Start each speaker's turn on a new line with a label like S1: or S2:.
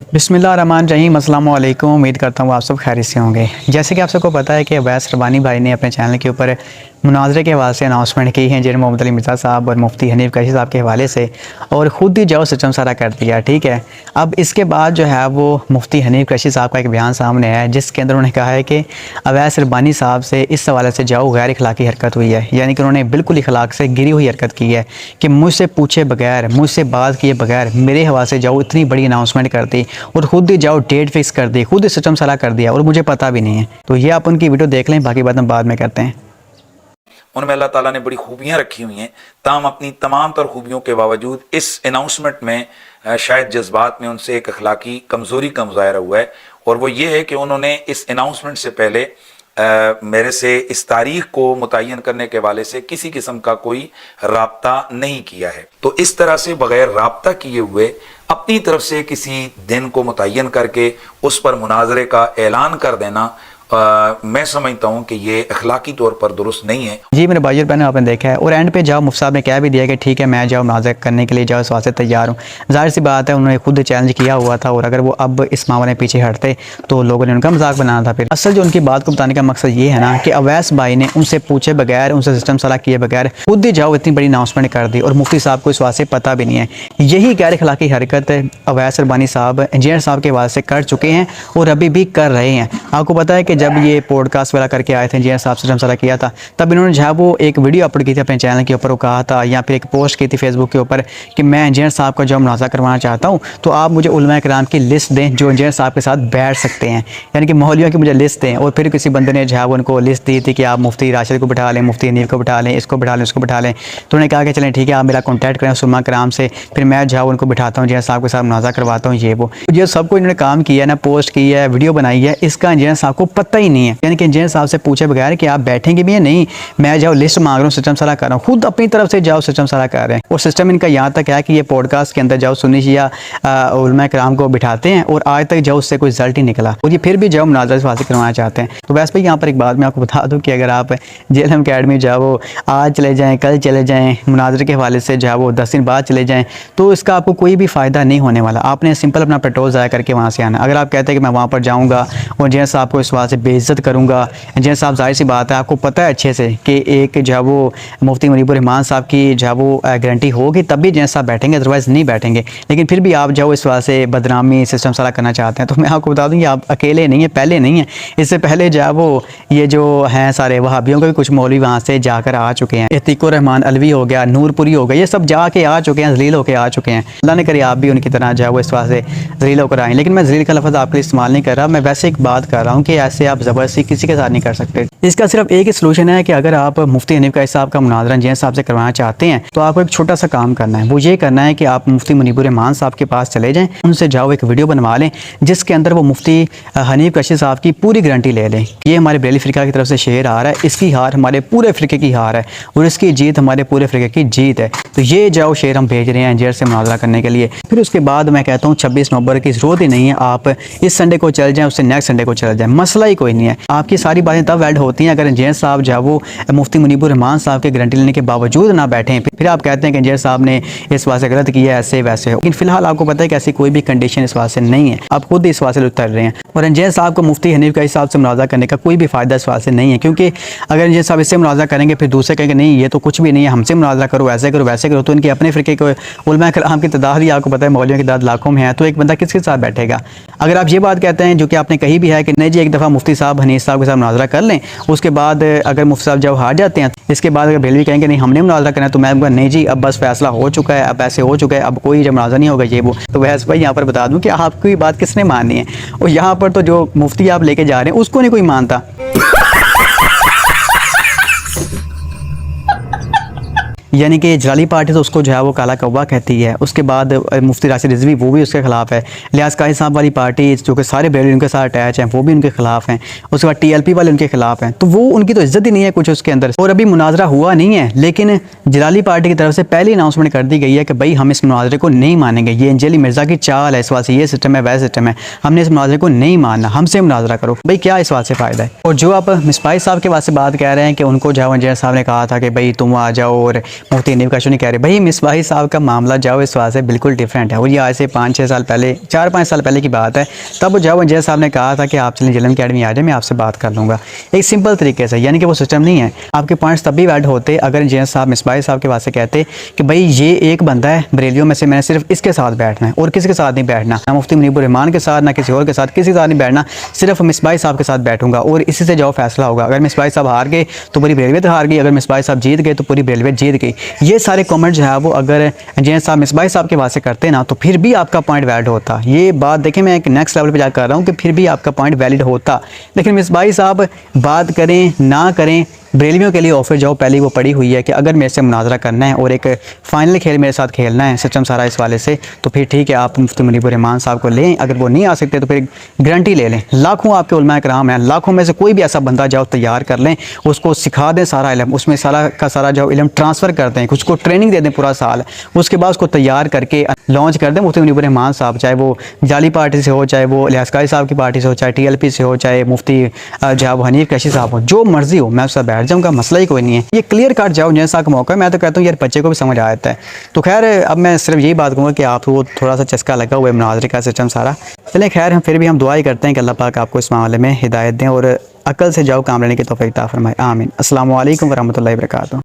S1: बिस्मिल्लाहिर्रहमानिर्रहीम, अस्सलामु अलैकुम। उम्मीद करता हूँ आप सब खैरियत से होंगे। जैसे कि आप सबको पता है कि अवैस रबानी भाई ने अपने चैनल के ऊपर मुनाजरे के हवाले से अनाउंसमेंट की है, जिन मोहम्मद अली मिर्ज़ा साहब और मुफ्ती हनीफ कैशी साहब के हवाले से, और ख़ुद ही जो सिस्टम सारा कर दिया। ठीक है, अब इसके बाद जो है वो मुफ्ती हनीफ कैशी साहब का एक बयान सामने आया है, जिसके अंदर उन्होंने कहा है कि अवैस रबानी साहब से इस हवाले से जाओ गैर अखलाकी हरकत हुई है, यानी कि उन्होंने बिल्कुल अखलाक से गिरी हुई हरकत की है कि मुझसे पूछे बगैर, मुझसे बात किए बगैर मेरे हवाले से जाओ इतनी बड़ी अनाउंसमेंट कर दी और ख़ुद ही जाओ डेट फिक्स कर दी, खुद ही सिस्टम सारा कर दिया और मुझे पता भी नहीं है। तो ये आप उनकी वीडियो देख लें, बाकी बात हम बाद में करते हैं।
S2: उनमें अल्लाह ताला ने बड़ी खूबियां रखी हुई हैं, ताम अपनी तमाम तर खूबियों के बावजूद इस अनाउंसमेंट में शायद जज्बात में उनसे एक अखलाकी कमज़ोरी का मुज़ाहरा हुआ है, और वो ये है कि उन्होंने इस अनाउंसमेंट से पहले मेरे से इस तारीख को मुतय्यन करने के हवाले से किसी किस्म का कोई राब्ता नहीं किया है। तो इस तरह से बगैर राब्ता किए हुए अपनी तरफ से किसी दिन को मुतय्यन करके उस पर मुनाजरे का ऐलान कर देना मैं समझता हूँ कि ये अखलाकी तौर पर दुरुस्त नहीं है।
S1: जी मेरे भाई और बहनों, आपने देखा है, और एंड पे जाओ मुफ्ती साहब ने कह भी दिया कि ठीक है मैं जाओ मुनाज़रा करने के लिए जाओ इस वास्ते तैयार हूँ। जाहिर सी बात है उन्होंने खुद चैलेंज किया हुआ था, और अगर वो अब इस मामले में पीछे हटते तो लोगों ने उनका मजाक बनाना था। फिर असल जो उनकी बात को बताने का मकसद ये है ना कि अवैस भाई ने उनसे पूछे बगैर, उनसे सिस्टम सलाह किए बगैर खुद ही जाओ इतनी बड़ी अनाउंसमेंट कर दी, और मुफ्ती साहब को इस वास्ते पता भी नहीं है। यही गैर अखलाकी हरकत अवैस रबानी साहब इंजीनियर साहब के वास्ते कर चुके हैं और अभी भी कर रहे हैं। आपको पता है कि जब ये पॉडकास्ट वाला करके आए थे, इंजीनियर साहब सिस्टम सारा किया था, तब इन्होंने जो है वो एक वीडियो अपलोड की थी अपने चैनल के ऊपर, वो कहा था, या फिर एक पोस्ट की थी फेसबुक के ऊपर कि मैं इंजीनियर साहब का जो मुनाज़रा करवाना चाहता हूँ तो आप मुझे उलमा कराम की लिस्ट दें जो इंजीनियर साहब के साथ बैठ सकते हैं, यानी कि मौलवियों की मुझे लिस्ट दें। और फिर किसी बंदे ने जो है वो उनको लिस्ट दी थी कि आप मुफ्ती राशिद को बिठा लें, मुफ्ती हनीफ को बिठा लें, इसको बिठा लें, उसको बिठा लें। तो उन्होंने कहा कि चलें ठीक है आप मेरा कॉन्टैक्ट करें उलमा कराम से, फिर मैं जो है उनको बिठाता हूँ, इंजीनियर साहब के साथ मुनाज़रा करवाता हूँ। ये सबको इन्होंने काम किया है ना, पोस्ट की है, वीडियो बनाई है, इसका इंजीनियर साहब को पता ही नहीं है। यानी कि इंजीनियर साहब से पूछे बगैर कि आप बैठेंगे भी या नहीं, मैं जाओ लिस्ट मांग रहा हूँ, सिस्टम सारा कर रहा हूँ, खुद अपनी तरफ से जाओ सिस्टम सारा कर रहे हैं। और सिस्टम इनका यहाँ तक है कि ये पॉडकास्ट के अंदर जाओ सुन्नी शिया उलमा कराम को बिठाते हैं, और आज तक जाओ उससे कोई रिजल्ट ही निकला, और ये फिर भी जाओ मुनाज़रा हासिल करवाना चाहते हैं। तो वैसे भाई यहाँ पर एक बात मैं आपको बता दूँ कि अगर आप JLM अकेडमी जाओ, आज चले जाएँ, कल चले जाएँ, मुनाज़रे के हवाले से जाओ 10 दिन बाद चले जाएँ, तो इसका आपको कोई भी फ़ायदा नहीं होने वाला। आपने सिंपल अपना पेट्रोल ज़ाया करके वहाँ से आना। अगर आप कहते हैं कि मैं वहाँ पर जाऊँगा और इंजीनियर साहब को इस बात से बेइज्जत करूँगा, इंजीनियर साहब जाहिर सी बात है आपको पता है अच्छे से कि एक जो है वो मुफ्ती मुनीबुर रहमान साहब की जो है वो गारंटी होगी तब भी इंजीनियर साहब बैठेंगे, अदरवाइज़ नहीं बैठेंगे। लेकिन फिर भी आप जो इस बात से बदनामी सिस्टम सारा करना चाहते हैं, तो मैं आपको बता दूँ कि आप अकेले नहीं हैं, पहले नहीं हैं। इससे पहले जो है वो ये जो हैं सारे वहाबियों के भी कुछ मौलवी वहाँ से जाकर आ चुके हैं। इतिकुर रहमान अलवी हो गया, नूरपुरी हो गया, ये सब जाके आ चुके हैं, जलील होकर आ चुके हैं। अल्लाह ने करे आप भी उनकी तरह जो है वो इस बात से जलील होकर आएँ। लेकिन मैं जलील का लफ्ज़ आपके लिए इस्तेमाल नहीं कर रहा, मैं वैसे एक बात कर रहा हूँ कि ऐसे आप ज़बरदस्ती किसी के साथ नहीं कर सकते। इसका सिर्फ एक ही सलूशन है कि अगर आप मुफ्ती हनीफ कैशी साहब का मुनाज़रा इंजीनियर साहब से करवाना चाहते हैं तो आपको एक छोटा सा काम करना है। वो ये करना है कि आप मुफ्ती मुनीबुर रहमान साहब के पास चले जाएं, उनसे जाओ एक वीडियो बनवा लें जिसके अंदर वो मुफ्ती हनीफ कैशी साहब की पूरी गारंटी ले लें। ये हमारे बरेली फ़िरका की तरफ से शेर आ रहा है, इसकी हार हमारे पूरे फ़िरके की हार है और इसकी जीत हमारे पूरे फ़िरके की जीत है। तो ये जाओ शेर हम भेज रहे हैं इंजीनियर से मुनाज़रा करने के लिए। फिर उसके बाद मैं कहता हूँ 26 नवंबर की ज़रूरत ही नहीं है, आप इस संडे को चल जाएँ, उससे नेक्स्ट संडे को चल जाएँ, मसला ही कोई नहीं है। आपकी सारी बातें तब वैलिड होती हैं अगर इंजीनियर साहब जो है वो मुफ्ती मुनीबुर रहमान साहब के गारंटी लेने के बावजूद ना बैठें। फिर आप कहते हैं कि इंजीनियर साहब ने इस बात से गलत किया, ऐसे वैसे हो। लेकिन फिलहाल आपको पता है कि ऐसी कोई भी कंडीशन इस बात से नहीं है, आप खुद इस बात से उतर रहे हैं। और इंजीनियर साहब को मुफ्ती हनीफ कैशी साहब से मुनाज़रा करने का कोई भी फ़ायदा इस बात से नहीं है, क्योंकि अगर इंजीनियर साहब इससे मुनाज़रा करेंगे फिर दूसरे कहेंगे नहीं ये तो कुछ भी नहीं है, हमसे मुनाज़रा करो, ऐसे करो वैसे करो। तो इनके अपने फ़िरके को उलमा कराम की तादाद ही आपको पता है मौलवियों की तादाद लाखों में है, तो एक बंदा किसके साथ बैठेगा। अगर आप ये बात कहते हैं जो कि आपने कही भी है कि नहीं जी एक दफ़ा मुफ्ती साहब हनीफ साहब के साथ मुनाज़रा कर लें, उसके बाद अगर मुफ्ती साहब जब हार जाते हैं इसके बाद अगर बेलवी कहेंगे नहीं हमने मुनाज़रा करना है, तो मैं कहूँगा नहीं जी अब बस फैसला हो चुका है, अब ऐसे हो चुका है, अब कोई जब मुनाज़रा नहीं होगा ये वो। तो वैसे भाई यहाँ पर बता दूँ कि आपकी बात किसने माननी है, और यहाँ पर तो जो मुफ्ती आप लेके जा रहे हैं उसको नहीं कोई मानता। यानी कि जलाली पार्टी तो उसको जो है वो काला कौवा कहती है। उसके बाद मुफ्ती राशिद रिजवी वो भी उसके खिलाफ है। लिहाज काजी साहब वाली पार्टी जो कि सारे बरेली उनके साथ अटैच हैं वो भी उनके खिलाफ हैं। उसके बाद TLP वाले उनके खिलाफ हैं। तो वो उनकी तो इज्जत ही नहीं है कुछ उसके अंदर। और अभी मुनाजरा हुआ नहीं है, लेकिन जलाली पार्टी की तरफ से पहली अनाउंसमेंट कर दी गई है कि भाई हम इस मुनाजरे को नहीं मानेंगे, ये अंजली मिर्ज़ा की चाल है, इस बात से ये सिस्टम है वह सिस्टम है, हमने इस मुनाजरे को नहीं मानना, हमसे मुनाजरा करो। भाई क्या इस बात से फ़ायदा है। और जो आप मिसबाही साहब के वास्ते बात कह रहे हैं कि उनको जवाहर साहब ने कहा था कि भाई तुम आ जाओ और मुफ्ती हनीफ काशुनी कह रहे भाई मिसबाही साहब का मामला जाओ इस बात से बिल्कुल डिफरेंट है। और ये आज से 5-6 साल पहले 4-5 साल पहले की बात है। तब जाओ जय साहब ने कहा था कि आप चलें जलम अकेडमी आ जाए, मैं आपसे बात कर लूँगा एक सिंपल तरीके से, यानी कि वो सिस्टम नहीं है। आपके पॉइंट्स तब भी वैलिड होते अगर जय साहब मिसबाही साहब के पास से कहते कि भाई ये एक बंदा है बरेलियों में से, मैंने सिर्फ इसके साथ बैठना है और किसी के साथ नहीं बैठना, ना मुफ्ती मुनीबुर रहमान के साथ ना किसी और के साथ, किसी के साथ नहीं बैठना, सिर्फ मिसबाही साहब के साथ बैठूंगा और इसी से जाओ फैसला होगा। अगर मिसबाही साहब हार गए तो पूरी बरेलवियत हार गई, अगर मिसबाही साहब जीत गए तो पूरी बरेलवियत जीत गई। ये सारे कमेंट जो है वो अगर जैन साहब मिसबाही साहब के वास्ते से करते ना तो फिर भी आपका पॉइंट वैलिड होता। ये बात देखें, मैं एक नेक्स्ट लेवल पे जा कर रहा हूँ कि फिर भी आपका पॉइंट वैलिड होता। लेकिन मिसबाही साहब बात करें ना करें, बरेलवियों के लिए ऑफर जाओ पहले वो पड़ी हुई है कि अगर मेरे से मुनाजरा करना है और एक फ़ाइनल खेल मेरे साथ खेलना है सिस्टम सारा इस वाले से, तो फिर ठीक है आप मुफ्ती मुनीबुर रहमान साहब को लें। अगर वो नहीं आ सकते तो फिर गारंटी ले लें। लाखों आपके उलमा कराम हैं, लाखों में से कोई भी ऐसा बंदा जाओ तैयार कर लें, उसको सिखा दें सारा इल्म, उसमें सारा का सारा जाओ इल्म ट्रांसफ़र कर दें, उसको ट्रेनिंग दे दें पूरा साल, उसके बाद उसको तैयार करके लॉन्च कर दें। मुफ्ती मुनीबुर रहमान साहब चाहे वो जाली पार्टी से हो, चाहे वो लिहाज कारी साहब की पार्टी से हो, चाहे TLP से हो, चाहे मुफ्ती जो वो हनीफ कैशी साहब हो, जो मर्जी हो मैं उससे बैठ जाऊँगा, मसला ही कोई नहीं है। ये क्लियर कट जाओ जैसा का मौका है। मैं तो कहता हूँ यार बच्चे को भी समझ आ जाता है। तो खैर अब मैं सिर्फ यही बात कहूँगा कि आपको थोड़ा सा चस्का लगा हुआ है मुनाजरे का सिस्टम सारा। चलें खैर हम फिर भी हम दुआ ही करते हैं कि अल्लाह पाक आपको इस मामले में हिदायत दें और अकल से जाओ काम लेने की तौफीक अता फरमाए। आमीन। अस्सलामु अलैकुम वरहमतुल्लाहि वबरकातुहू।